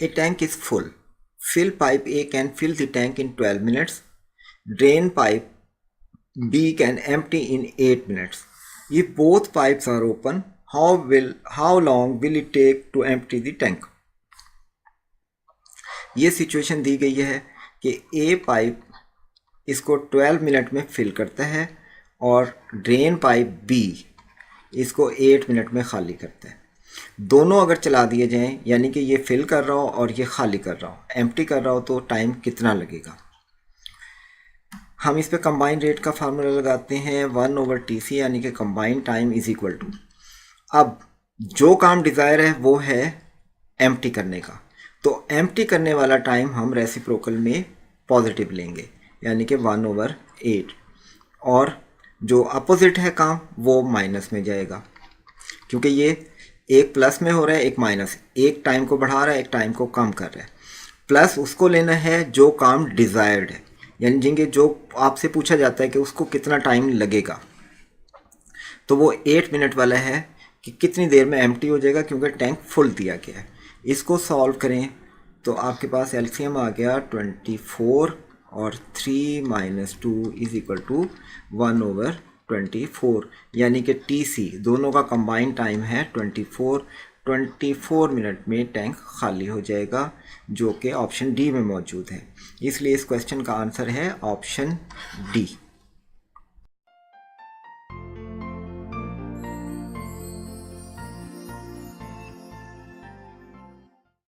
A tank is full. Fill pipe A can fill the tank in 12 minutes. Drain pipe B can empty in 8 minutes. If both pipes are open, how long will it take to empty the tank? ये situation दी गई है कि ए pipe इसको 12 minute में fill करता है और drain pipe B इसको 8 मिनट में खाली करता है। दोनों अगर चला दिए जाएं, यानी कि ये फिल कर रहा हो और ये खाली कर रहा हो, एम्प्टी कर रहा हो, तो टाइम कितना लगेगा? हम इस पे कंबाइन रेट का फार्मूला लगाते हैं 1/TC, यानी कि combine time is equal to, अब जो काम डिज़ायर है वो है एम्प्टी करने का, तो एम्प्टी करने वाला टाइम हम रेसिप्रोकल में पॉजिटिव लेंगे, यानी कि 1/8, और जो अपोजिट है काम वो माइनस में जाएगा, क्योंकि ये एक प्लस में हो रहा है एक माइनस, एक टाइम को बढ़ा रहा है एक टाइम को कम कर रहा है। प्लस उसको लेना है जो काम डिज़ायर्ड है, यानी जिनके जो आपसे पूछा जाता है कि उसको कितना टाइम लगेगा, तो वो 8 मिनट वाला है कि कितनी देर में एम्प्टी हो जाएगा, क्योंकि टैंक फुल दिया गया है। इसको सॉल्व करें तो आपके पास एलसीएम आ गया 24 और 3 - 2 = 1/24, यानी कि TC दोनों का कंबाइन टाइम है 24 मिनट में टैंक खाली हो जाएगा, जो कि ऑप्शन डी में मौजूद है। इसलिए इस क्वेश्चन का आंसर है ऑप्शन डी।